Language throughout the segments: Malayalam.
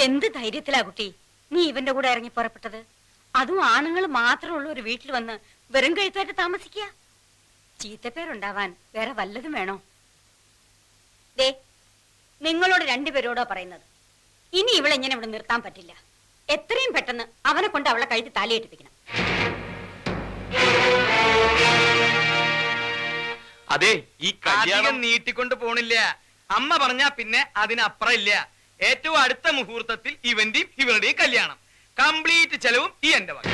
എന്ത് ധൈര്യത്തിലാ കുട്ടി നീ ഇവന്റെ കൂടെ ഇറങ്ങി പുറപ്പെട്ടത്? അതും ആണുങ്ങൾ മാത്രമുള്ള ഒരു വീട്ടിൽ വന്ന് വെറും കഴുത്തായിട്ട് താമസിക്കുക. ചീത്തപ്പേരുണ്ടാവാൻ വേറെ വല്ലതും വേണോ? ദേ, നിങ്ങളോട് രണ്ടുപേരോടോ പറയുന്നത്, ഇനി ഇവളെങ്ങനെ ഇവിടെ നിർത്താൻ പറ്റില്ല. എത്രയും പെട്ടെന്ന് അവനെ കൊണ്ട് അവളെ കഴുത്തി താലിയേറ്റിപ്പിക്കണം. അതെ, ഈ കല്യാണം നീട്ടിക്കൊണ്ട് പോണില്ല. അമ്മ പറഞ്ഞാ പിന്നെ അതിനപ്പുറം ഇല്ല. ഏറ്റവും അടുത്ത മുഹൂർത്തത്തിൽ ഇവന്റെയും ഇവരുടെയും കല്യാണം. കംപ്ലീറ്റ് ചെലവും ഈ എന്റെ വക.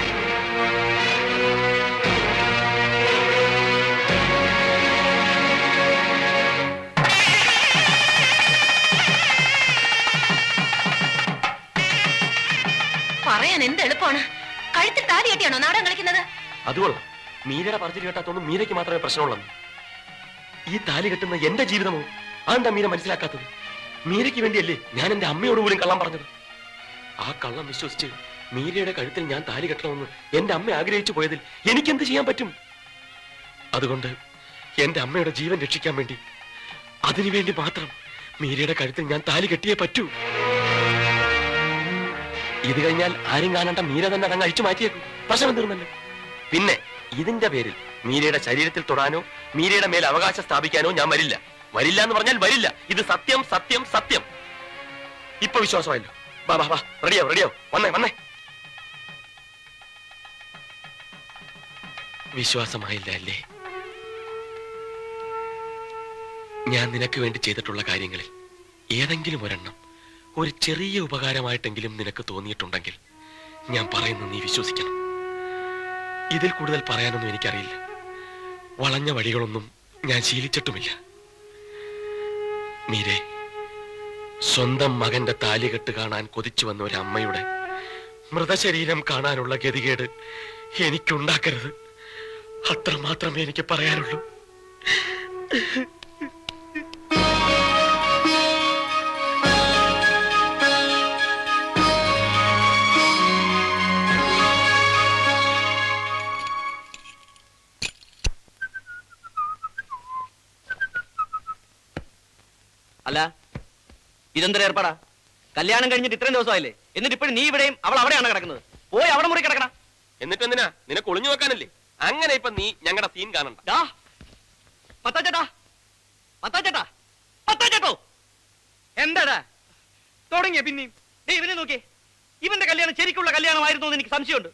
പറയാൻ എന്ത് എളുപ്പമാണ്. കഴുത്തിൽ താലി കെട്ടിയാണോ നാടകം കളിക്കുന്നത്? അതുകൊള്ളാം. മീരയുടെ പറച്ചിൽ കേട്ടാത്തൊന്നും മീരയ്ക്ക് മാത്രമേ പ്രശ്നമുള്ളൂ. ഈ താലി കെട്ടുന്ന എന്റെ ജീവിതമോ അതെന്താ മീര മനസ്സിലാക്കാത്തത്? മീരയ്ക്ക് വേണ്ടിയല്ലേ ഞാൻ എന്റെ അമ്മയോട് പോലും കള്ളം പറഞ്ഞത്. ആ കള്ളം വിശ്വസിച്ച് മീരയുടെ കഴുത്തിൽ ഞാൻ താലി കെട്ടണമെന്ന് എന്റെ അമ്മ ആഗ്രഹിച്ചു പോയതിൽ എനിക്കെന്ത് ചെയ്യാൻ പറ്റും? അതുകൊണ്ട് എന്റെ അമ്മയുടെ ജീവൻ രക്ഷിക്കാൻ വേണ്ടി, അതിനുവേണ്ടി മാത്രം മീരയുടെ കഴുത്തിൽ ഞാൻ താലി കെട്ടിയേ പറ്റൂ. ഇത് കഴിഞ്ഞാൽ ആരും കാണാണ്ട മീര തന്നെ അതങ്ങ് അഴിച്ചു മാറ്റിയേക്കും. പ്രശ്നം തീർന്നല്ലോ. പിന്നെ ഇതിന്റെ പേരിൽ മീരയുടെ ശരീരത്തിൽ തൊടാനോ മീരയുടെ മേൽ അവകാശം സ്ഥാപിക്കാനോ ഞാൻ വരില്ല. വരില്ല എന്ന് പറഞ്ഞാൽ വരില്ല. ഇത് സത്യം, സത്യം, സത്യം. ഇപ്പൊ വിശ്വാസമായല്ലോ. വാ വാ വാ, റെഡിയാവും, റെഡിയാവും. വന്നേ വന്നേ. വിശ്വാസമായില്ല അല്ലേ? ഞാൻ നിനക്ക് വേണ്ടി ചെയ്തിട്ടുള്ള കാര്യങ്ങളിൽ ഏതെങ്കിലും ഒരെണ്ണം ഒരു ചെറിയ ഉപകാരമായിട്ടെങ്കിലും നിനക്ക് തോന്നിയിട്ടുണ്ടെങ്കിൽ ഞാൻ പറയുന്നു നീ വിശ്വസിക്കണം. ഇതിൽ കൂടുതൽ പറയാനൊന്നും എനിക്കറിയില്ല. വളഞ്ഞ വഴികളൊന്നും ഞാൻ ശീലിച്ചിട്ടുമില്ല. മീരെ, സ്വന്തം മകന്റെ താലികെട്ട് കാണാൻ കൊതിച്ചു വന്ന ഒരു അമ്മയുടെ മൃതശരീരം കാണാനുള്ള ഗതികേട് എനിക്കുണ്ടാക്കരുത്. അത്ര മാത്രമേ എനിക്ക് പറയാനുള്ളൂ. അല്ല, ഇതെന്തൊരു ഏർപ്പാടാ? കല്യാണം കഴിഞ്ഞിട്ട് ഇത്രയും ദിവസമായില്ലേ, എന്നിട്ട് ഇപ്പോഴും നീ ഇവിടെയും അവൾ അവിടെയാണ് കിടക്കുന്നത്. പോയി അവിടെ മുറി കിടക്കണം. എന്നിട്ട് എന്തിനാ? നിനക്ക് ഒളിഞ്ഞു വെക്കാനല്ലേ? അങ്ങനെ ഇപ്പൊ നീ ഞങ്ങളുടെ സീൻ കാണണ്ട. എന്താടാ തുടങ്ങിയ പിന്നെയും? ഇവനെ നോക്കിയേ, ഇവന്റെ കല്യാണം ശരിക്കുള്ള കല്യാണമായിരുന്നു എന്ന് എനിക്ക് സംശയമുണ്ട്.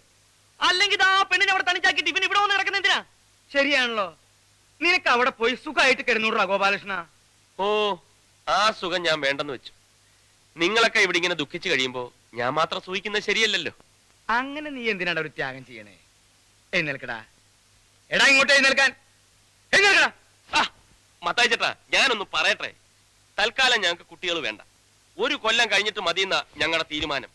അല്ലെങ്കിൽ ആ പെണ്ണിനെ അവിടെ തനിച്ചാക്കിട്ട് ഇവൻ ഇവിടെ വന്ന് കിടക്കുന്ന എന്തിനാ? ശരിയാണല്ലോ, നിനക്ക് അവിടെ പോയി സുഖമായിട്ട് കിടന്നൂടാ ഗോപാലകൃഷ്ണ. ഓ, ആ സുഖം ഞാൻ വേണ്ടെന്ന് വെച്ചു. നിങ്ങളൊക്കെ ഇവിടെ ഇങ്ങനെ ദുഃഖിച്ചു കഴിയുമ്പോ ഞാൻ മാത്രം സൂഹിക്കുന്നത് ശരിയല്ലല്ലോ. അങ്ങനെ നീ എന്തിനാണ് ഒരു ത്യാഗം ചെയ്യണേ? എഴുന്നേൽക്കടാ. എടാ, ഇങ്ങോട്ട് എഴുന്നേൽക്കാൻ. എഴുന്നേൽക്കടാ. മത്തായി ചേട്ടാ, ഞാനൊന്ന് പറയട്ടെ. തൽക്കാലം ഞങ്ങൾക്ക് കുട്ടികൾ വേണ്ട. 1 കൊല്ലം കഴിഞ്ഞിട്ട് മതിയെന്ന ഞങ്ങളുടെ തീരുമാനം.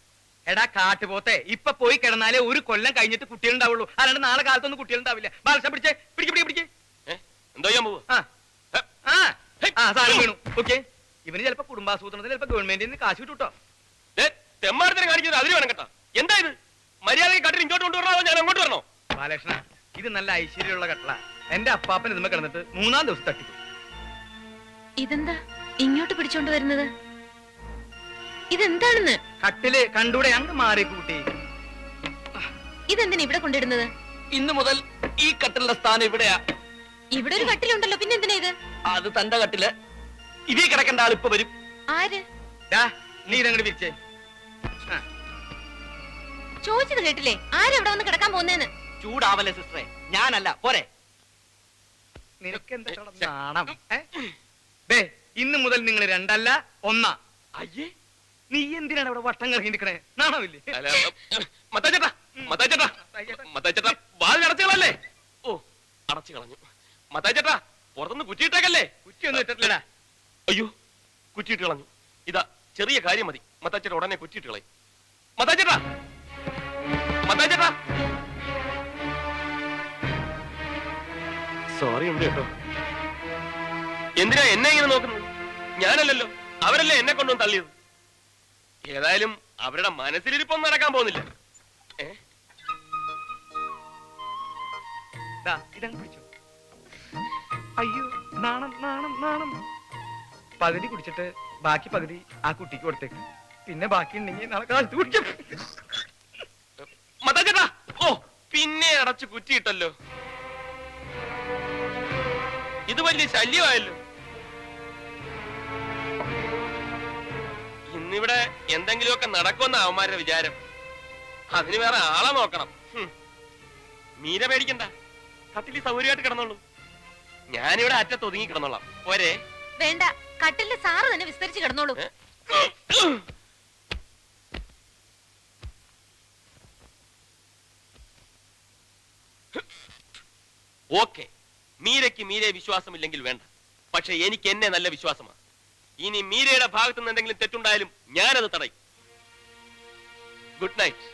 എടാ കാട്ടുപോത്തെ, ഇപ്പൊ പോയി കിടന്നാലേ 1 കൊല്ലം കഴിഞ്ഞിട്ട് കുട്ടികളുണ്ടാവുള്ളൂ. അല്ലാണ്ട് നാളെ കാലത്തൊന്നും കുട്ടികളുണ്ടാവില്ല. ബാലകൃഷ്ണ പിടിച്ചേ, പിടിക്ക്. എന്തോ ചെയ്യാൻ പോവുക? സാധനം വീണു. ഓക്കെ, ഇവന് ചിലപ്പോ കുടുംബാസൂത്രണത്തിൽ ചിലപ്പോ ഗവൺമെന്റിൽ നിന്ന് കാശ് വിട്ടുട്ടോ. തെമ്മാരത്തിന് കാണിക്കുന്നത് അതിന് വേണം കേട്ടോ. എന്താ ഇത്? മര്യാദയ്ക്ക് കട്ടിൽ ഇങ്ങോട്ട് കൊണ്ടുവരണോ ഞാൻ അങ്ങോട്ട് വരണോ? ബാലകൃഷ്ണ, ഇത് നല്ല ഐശ്വര്യമുള്ള കട്ടള. എന്റെ അപ്പാപ്പൻ ഇതുമ്മ കിടന്നിട്ട് 3-ാം ദിവസം തട്ടിക്കും. ഇതെന്താ ഇങ്ങോട്ട് പിടിച്ചോണ്ട് വരുന്നത്? ഇതെന്താണെന്ന്? കട്ടില് കണ്ടൂടെ? അങ്ങ് മാറി കൂട്ടി. ഇതെന്തിനാ ഇവിടെ കൊണ്ടിടുന്നത്? ഇന്നു മുതൽ ഈ കട്ടിലിന്റെ സ്ഥാനം ഇവിടെയാ. ഇവിടെ ഒരു കട്ടിലുണ്ടല്ലോ, പിന്നെ എന്തിനാ ഇത്? അത് തന്റെ കട്ടില്. ഇതീ കിടക്കേണ്ട ആൾ ഇപ്പൊ വരും. ആര്? നീ ഇതങ്ങോട്ട് വിരിച്ചേ. ചോദിച്ചത് കേട്ടില്ലേ? ആരെവിടെ വന്ന് കിടക്കാൻ പോകുന്നേന്ന്? ചൂടാവല്ലേ സിസ്റ്ററെ, ഞാനല്ല. പോരെ, നിനക്കെന്താ നാണം? ഇന്ന് മുതൽ നിങ്ങൾ 2 അല്ല 1. അയ്യേ, നീ എന്തിനാണ് അവിടെ വട്ടം കറങ്ങി നിൽക്കണേ? നാണമില്ലേ? അടച്ചുകളല്ലേ? ഓ, അടച്ചു കളഞ്ഞു. മത്തായി ചേട്ടാ, പുറത്തുനിന്ന് കുറ്റിയിട്ടേക്കല്ലേ? കുറ്റിയൊന്നും ഇട്ടിട്ടില്ലടാ. അയ്യോ, കുറ്റിയിട്ട് കളഞ്ഞു. ഇതാ ചെറിയ കാര്യം മതി. മത്തായി ചേട്ടാ ഉടനെ കുറ്റിയിട്ട് കളയും. മത്തായി ചേട്ടാ, സോറി ഉണ്ട് കേട്ടോ. എന്തിനാ എന്നെ ഇങ്ങനെ നോക്കുന്നത്? ഞാനല്ലല്ലോ, അവരല്ലേ എന്നെ കൊണ്ടുവന്ന് തള്ളിയത്. ഏതായാലും അവരുടെ മനസ്സിലിരിപ്പൊന്നും നടക്കാൻ പോകുന്നില്ല. അയ്യോ, നാണം നാണം നാണം. പകുതി കുടിച്ചിട്ട് ബാക്കി പകുതി ആ കുട്ടിക്ക് കൊടുത്തേക്ക്. പിന്നെ ബാക്കിയുണ്ടെങ്കിൽ നാളെ കാലത്ത് കുടിക്കും. മതാചേട്ടാ, ഓ പിന്നെ അടച്ചു കുറ്റിയിട്ടല്ലോ. ഇത് വലിയ ശല്യമായല്ലോ. ഇന്നിവിടെ എന്തെങ്കിലുമൊക്കെ നടക്കുമെന്ന അവന്മാരുടെ വിചാരം. അതിന് വേറെ ആളെ നോക്കണം. മീര പേടിക്കണ്ട, കട്ടില് സൗകര്യമായിട്ട് കിടന്നോളൂ. ഞാനിവിടെ അറ്റത്ത് ഒതുങ്ങി കിടന്നോളാം. പോരെ? വേണ്ട, കട്ടിലിൽ സാറ് തന്നെ വിസ്തരിച്ച് കിടന്നോളൂ. ഓക്കെ, മീരയ്ക്ക് മീരയെ വിശ്വാസമില്ലെങ്കിൽ വേണ്ട. പക്ഷെ എനിക്ക് എന്നെ നല്ല വിശ്വാസമാണ്. ഇനി മീരയുടെ ഭാഗത്തു നിന്ന് എന്തെങ്കിലും തെറ്റുണ്ടായാലും ഞാനത് തടയും. Good night.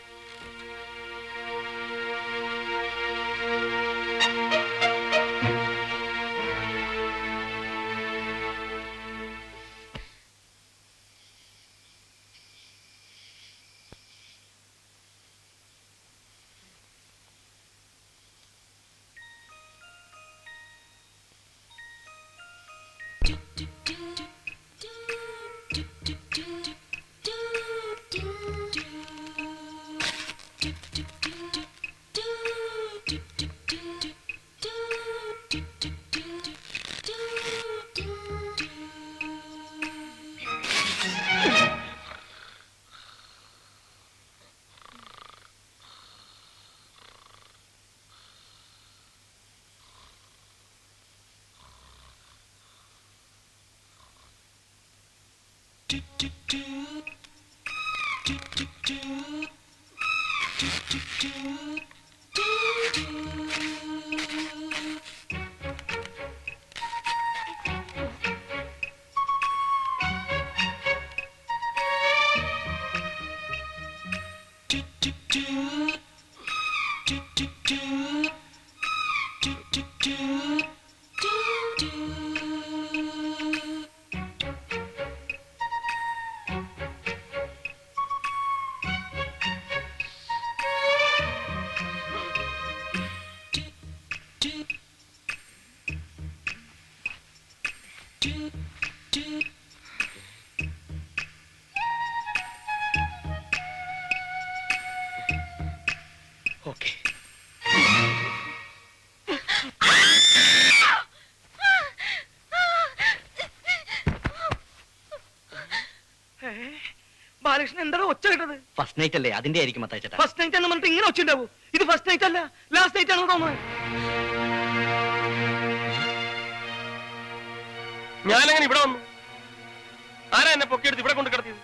ഓക്കെ, ബാലകൃഷ്ണൻ എന്താണ് ഒച്ച കേട്ടത്? ഫസ്റ്റ് നൈറ്റ് അല്ലേ, അതിന്റെ ആയിരിക്കും മത്തായിച്ചേട്ടാ. ഫസ്റ്റ് നൈറ്റ് എന്ന് പറഞ്ഞിട്ട് ഇങ്ങനെ ഒച്ച ഉണ്ടാവൂ? ഇത് ഫസ്റ്റ് നൈറ്റ് അല്ല, ലാസ്റ്റ് നൈറ്റ് ആണെന്ന് തോന്നുന്നത്. ഞാനങ്ങനെ ഇവിടെ വന്നു. ആരാ എന്നെ പൊക്കിയെടുത്ത് ഇവിടെ കൊണ്ട് കിടത്തിയത്?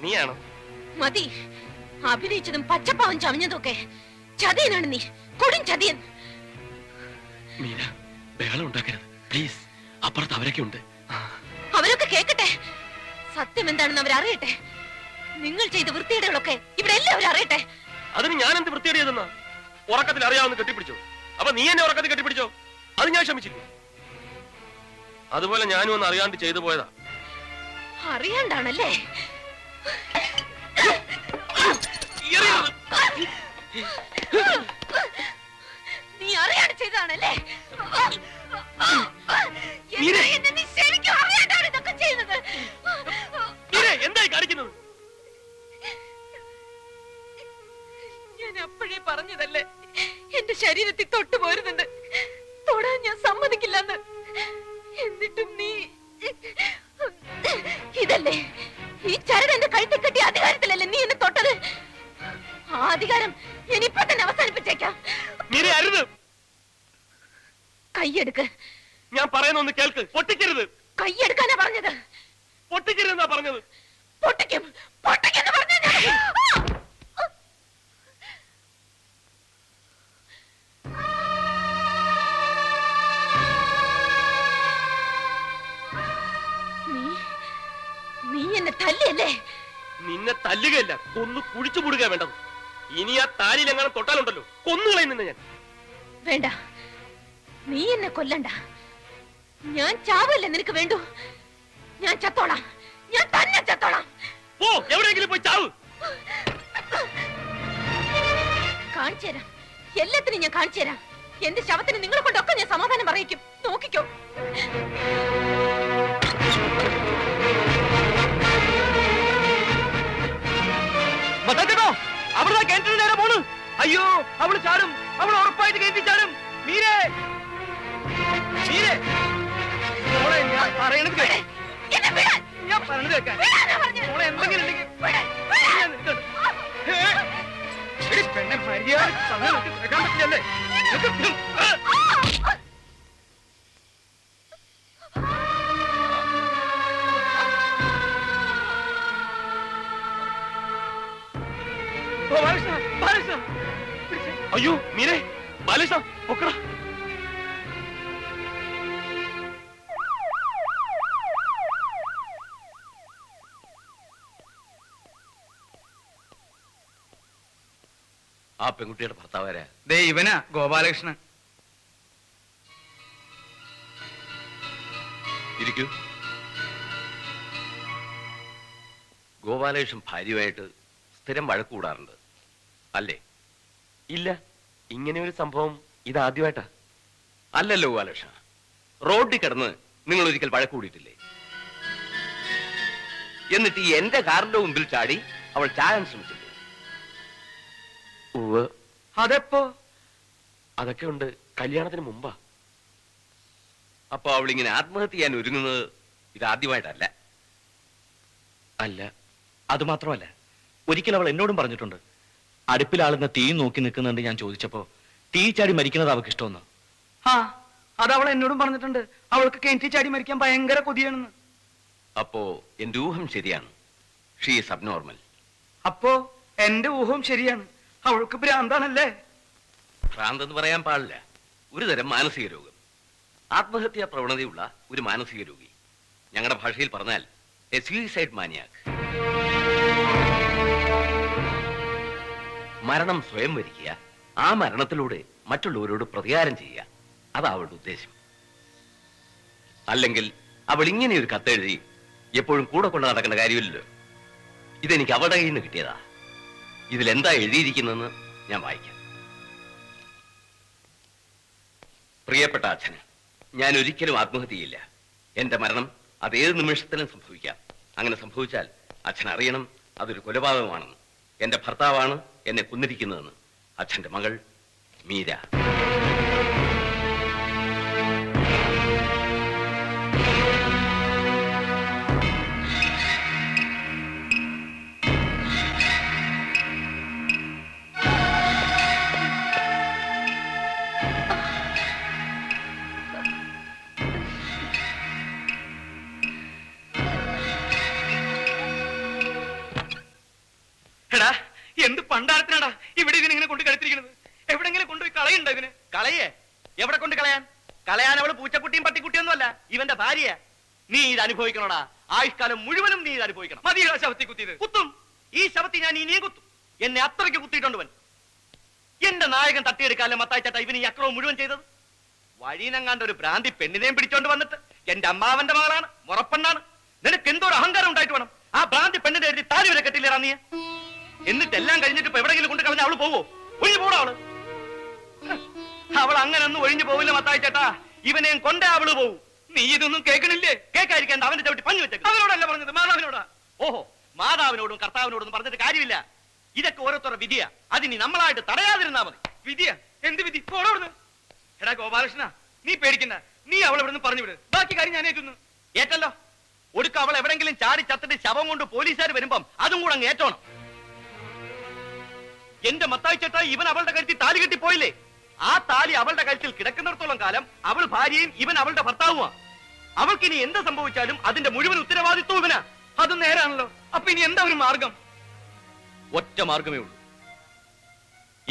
നീയാണോ? മതി, അഭിനയിച്ചതും പച്ചപ്പാവൻ ചമഞ്ഞതൊക്കെ. ചതിയനാണ് നീ, കൊടും ചതിയൻ. മീര, ബഹളം ഉണ്ടാക്കരുത് പ്ലീസ്. അപ്പുറത്ത് അവരൊക്കെ ഉണ്ട്. അവരൊക്കെ കേക്കട്ടെ, സത്യം എന്താണെന്ന് അവരറിയട്ടെ. നിങ്ങൾ ചെയ്ത വൃത്തികേടുകളൊക്കെ ഇവിടെ എല്ലാവരും അറിയട്ടെ. അതിന് ഞാൻ എന്ത് വൃത്തിയേട് ചെയ്തെന്നാ? ഉറക്കത്തിൽ അറിയാവുന്ന കെട്ടിപ്പിടിച്ചോ? അപ്പൊ നീ എന്നെ ഉറക്കത്തിൽ കെട്ടിപ്പിടിച്ചോ? അത് ഞാൻ ക്ഷമിച്ചില്ലേ? അതുപോലെ ഞാനും ഒന്ന് അറിയാണ്ട് ചെയ്തു പോയതാ. അറിയാണ്ടാണല്ലേ? നീ അറിയാണ്ട് ചെയ്തതാണല്ലേ? നീ ശരിക്കും അറിയാണ്ടാണ് ഇതൊക്കെ ചെയ്യുന്നത്. എന്തായി കാണിക്കുന്നത്? ഞാൻ അപ്പോഴേ പറഞ്ഞതല്ലേ എന്റെ ശരീരത്തിൽ തൊട്ടു പോരുന്നുണ്ട്, തൊടാൻ ഞാൻ സമ്മതിക്കില്ലെന്ന്. എന്നിട്ടും നീ ഇതല്ലേ, ഈ ചരട് എന്റെ കഴുത്തിൽ കെട്ടിയ അധികാരത്തിലല്ലേ നീ എന്നെ തൊട്ടത്? ആ അധികാരം ഞാനിപ്പോ തന്നെ അവസാനിപ്പിച്ചേക്കാം. കൈയെടുക്ക്. ഞാൻ പറയുന്ന ഒന്ന് കേൾക്ക്. പൊട്ടിക്കരുത്. കൈയെടുക്കാനാ പറഞ്ഞത്. പൊട്ടിക്കരുതെന്നാ പറഞ്ഞത്. പൊട്ടിക്കും, പൊട്ടിക്കെന്ന് പറഞ്ഞ നീ എന്നെ തല്ലിയല്ലേ? നിന്നെ തല്ലുകയല്ല, കൊന്നു കുഴിച്ചു മുടുക വേണ്ടത്. ഇനി ആ താലിയിൽ എങ്ങനെ തൊട്ടാലുണ്ടല്ലോ കൊന്നുകളയും നിന്നെ ഞാൻ. വേണ്ട, നീ എന്നെ കൊല്ലണ്ട. ഞാൻ ചാവല്ലേ നിനക്ക് വേണ്ടു? ഞാൻ ചത്തോളാം, ഞാൻ തന്നെ ചത്തോളാം. പോ, എവിടെയെങ്കിലും പോയി ചാവ്. കാണിച്ചു തരാം, എല്ലാത്തിനും ഞാൻ കാണിച്ചു തരാം. എന്റെ ശവത്തിന് നിങ്ങളെ കൊണ്ടൊക്കെ ഞാൻ സമാധാനം പറയിക്കും. നോക്കിക്കോ. അവള് ചാടും, അവൾ ഉറപ്പായിട്ട് കയറ്റി ചാടും. മീരേ, മീരേ, മോളെ ഞാൻ പറയണത് കേക്ക്. ഞാൻ പറഞ്ഞത് കേൾക്കാൻ മോളെ എന്തെങ്കിലും ഉണ്ടെങ്കിൽ ഞാൻ നിൽക്കണം. പെണ്ണെ മര്യാദ പറഞ്ഞാൽ കേൾക്കാൻ പറ്റില്ലല്ലേ? അയ്യോ മീരെ, ബാലകൃഷ്ണ പൊക്കടാ. ആ പെൺകുട്ടിയുടെ ഭർത്താവാരാ? ദേ ഇവനാ ഗോപാലകൃഷ്ണൻ. ഇരിക്കൂ. ഗോപാലകൃഷ്ണൻ ഭാര്യയുമായിട്ട് സ്ഥിരം വഴക്ക് കൂടാറുണ്ട് അല്ലേ? ഇല്ല, ഇങ്ങനെ ഒരു സംഭവം ഇതാദ്യമായിട്ടാ. അല്ലല്ലോ ഗോപാലകൃഷ്ണ, റോഡിൽ കിടന്ന് നിങ്ങൾ ഒരിക്കൽ വഴക്ക് കൂടിയിട്ടില്ലേ? എന്നിട്ട് എന്റെ കാറിന്റെ മുമ്പിൽ ചാടി അവൾ ചാകാൻ ശ്രമിച്ചില്ലേ? അതെപ്പോ? അതൊക്കെ ഉണ്ട്, കല്യാണത്തിന് മുമ്പാ. അപ്പൊ അവളിങ്ങനെ ആത്മഹത്യ ചെയ്യാൻ ഒരുങ്ങുന്നത് ഇതാദ്യമായിട്ടല്ല. അല്ല, അത് മാത്രമല്ല, ഒരിക്കൽ അവൾ എന്നോടും പറഞ്ഞിട്ടുണ്ട്, അടുപ്പിലാളുന്ന തീ നോക്കി നിൽക്കുന്നുണ്ട്. ഞാൻ ചോദിച്ചപ്പോ തീ ചാടി മരിക്കുന്നത് അവൾക്ക് ഇഷ്ടമെന്ന്. ആ, അത് അവൾ എന്നോടും പറഞ്ഞിട്ടുണ്ട്. അവൾക്ക് കിണറ്റിൽ ചാടി മരിക്കാൻ ഭയങ്കര കൊതിയാണെന്ന്. അപ്പോ എന്റെ ഊഹം ശരിയാണ്, ഷീ ഈസ് അബ്നോർമൽ. അപ്പോ എന്റെ ഊഹവും ശരിയാണ്, അവൾക്ക് ഭ്രാന്താണല്ലേ? ഭ്രാന്തെന്ന് പറയാൻ പാടില്ല, ഒരു തരം മാനസിക രോഗം, ആത്മഹത്യാ പ്രവണതയുള്ള ഒരു മാനസിക രോഗി. ഞങ്ങളുടെ ഭാഷയിൽ പറഞ്ഞാൽ എ സൂയിസൈഡ് മാനിയാക്ക്. മരണം സ്വയം വരിക്കുക, ആ മരണത്തിലൂടെ മറ്റുള്ളവരോട് പ്രതികാരം ചെയ്യുക, അതാ അവളുടെ ഉദ്ദേശം. അല്ലെങ്കിൽ അവൾ ഇങ്ങനെ ഒരു കത്തെഴുതി എപ്പോഴും കൂടെ കൊണ്ട് നടക്കേണ്ട കാര്യമില്ലല്ലോ. ഇതെനിക്ക് അവളുടെ കയ്യിൽ നിന്ന് കിട്ടിയതാ. ഇതിലെന്താ എഴുതിയിരിക്കുന്നതെന്ന് ഞാൻ വായിക്കാം. പ്രിയപ്പെട്ട അച്ഛന്, ഞാൻ ഒരിക്കലും ആത്മഹത്യ ചെയ്യില്ല. എന്റെ മരണം അതേത് നിമിഷത്തിലും സംഭവിക്കാം. അങ്ങനെ സംഭവിച്ചാൽ അച്ഛൻ അറിയണം അതൊരു കൊലപാതകമാണെന്ന്. എന്റെ ഭർത്താവാണ് എന്നെ കൊന്നിരിക്കുന്നതെന്ന്. അച്ഛന്റെ മകൾ മീര. എന്ത് പണ്ടാരത്തിനാടാ ഇവിടെ ഇതിനിങ്ങനെ കൊണ്ട് കിടത്തിരിക്കുന്നത്? എവിടെങ്കിലും കൊണ്ടുപോയി കളയുണ്ടോ ഇതിന്? കളയേ? എവിടെ കൊണ്ട് കളയാൻ? കളയാൻ അവള് പൂച്ചക്കുട്ടിയും പട്ടിക്കുട്ടിയൊന്നും അല്ല, ഇവന്റെ ഭാര്യ. നീ ഇത് അനുഭവിക്കണോടാ, ആയുഷ്കാലം മുഴുവനും നീ ഇത് അനുഭവിക്കണം. മതി ശവത്തി കുത്തിയത്. കുത്തും, ഈ ശവത്തി ഞാൻ ഇനിയും കുത്തും. എന്നെ അത്രയ്ക്ക് കുത്തിയിട്ടുണ്ടവൻ. എന്റെ നായകൻ തട്ടിയെടുക്കാല്ലേ മത്തായിച്ചേട്ടാ ഇവന് ഈ അക്രമം മുഴുവൻ ചെയ്തത്. വഴീനങ്ങാണ്ട് ഒരു ഭ്രാന്തി പെണ്ണിനെയും പിടിച്ചോണ്ട് വന്നിട്ട് എന്റെ അമ്മാവന്റെ മകളാണ്, മുറപ്പെണ്ണാണ്, നിനക്ക് എന്തോ ഒരു അഹങ്കാരം ഉണ്ടായിട്ട് വേണം ആ ഭ്രാന്തി പെണ്ണിന്റെ എഴുതി താലി വരെ കെട്ടില്ലേറാ നീ. എന്നിട്ട് എല്ലാം കഴിഞ്ഞിട്ട് ഇപ്പൊ എവിടെങ്കിലും കൊണ്ട് കളഞ്ഞ അവള് പോവോ? ഒഴിഞ്ഞു പോടാ അവള്. അവൾ അങ്ങനെ ഒന്നും ഒഴിഞ്ഞു പോവില്ല മത്തായിച്ചേട്ടാ, ഇവനെയും കൊണ്ടേ അവള് പോവും. നീ ഇതൊന്നും കേൾക്കണില്ലേ? കേൾക്കാതിരിക്കാൻ അവന്റെ ചവിട്ടി പഞ്ഞു വെച്ചേക്കും. അവനോടല്ല പറഞ്ഞത്, മാതാവിനോടാ. ഓഹോ, മാതാവിനോടും കർത്താവിനോടൊന്നും പറഞ്ഞിട്ട് കാര്യമില്ല. ഇതൊക്കെ ഓരോരുത്തരുടെ വിധിയാ, അതിനി നമ്മളായിട്ട് തടയാതിരുന്നാ മതി. വിധിയാ? എന്ത് വിധി? ഓടോടുന്നു. എടാ ഗോപാലകൃഷ്ണ, നീ പേടിക്കണ്ട, നീ അവൾ ഇവിടുന്ന് പറഞ്ഞു വിട്. ബാക്കി കാര്യം ഞാൻ ഏറ്റുന്നു. ഏറ്റല്ലോ. ഒടുക്ക അവൾ എവിടെങ്കിലും ചാടി ചത്തിട്ട് ശവം കൊണ്ട് പോലീസുകാർ വരുമ്പം അതും കൂടെ അങ്ങ് ഏറ്റോണം. എന്റെ മത്തായിച്ചേട്ടാ, ഇവൻ അവളുടെ കഴുത്തിൽ താലി കെട്ടി പോയില്ലേ? ആ താലി അവളുടെ കഴുത്തിൽ കിടക്കുന്നിടത്തോളം കാലം അവൾ ഭാര്യയും ഇവൻ അവളുടെ ഭർത്താവുമാ. അവൾക്ക് ഇനി എന്ത് സംഭവിച്ചാലും അതിന്റെ മുഴുവൻ ഉത്തരവാദിത്വം ഇവനാ. അത് നേരാണല്ലോ. അപ്പൊ ഇനി എന്താ ഒരു മാർഗം? ഒറ്റ മാർഗമേ ഉള്ളൂ.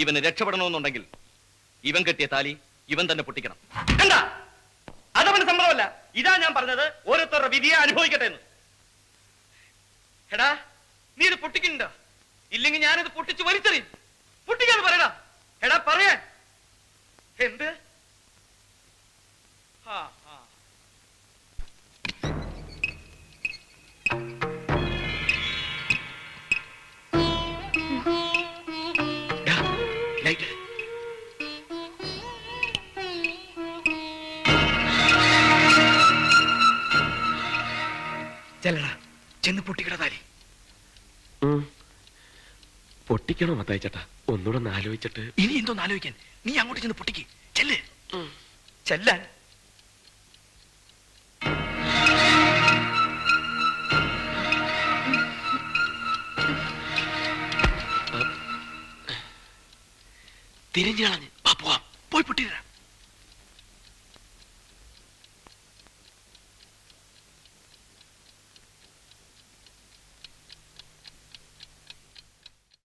ഇവന് രക്ഷപ്പെടണമെന്നുണ്ടെങ്കിൽ ഇവൻ കെട്ടിയ താലി ഇവൻ തന്നെ പൊട്ടിക്കണം. എന്താ അതവന് സമ്മതമല്ല. ഇതാ ഞാൻ പറഞ്ഞത്, ഓരോരുത്തരുടെ വിധിയെ അനുഭവിക്കട്ടെ എന്ന്. എടാ, നീ ഇത് പൊട്ടിക്കുന്നുണ്ടോ? ഇല്ലെങ്കിൽ ഞാനിത് പൊട്ടിച്ച് വലിച്ചെറിയും. പൊട്ടിക്കാന്ന് പറയടാ. എടാ പറയാൻ. എന്ത്? ചെല്ലടാ, ചെന്ന് പൊട്ടിക്കട താലി. പൊട്ടിക്കണോ മത്തായി ചേട്ടാ? ഒന്നുകൂടെ ഒന്ന് ആലോചിച്ചിട്ട്. ഇനി എന്തോന്ന് ആലോചിക്കാൻ? നീ അങ്ങോട്ട് ചെന്ന് പൊട്ടിക്ക്. ചെല്ല്. ചെല്ലാൻ. തിരിഞ്ഞു കളഞ്ഞ് പോവാം. പോയി പൊട്ടിരാ.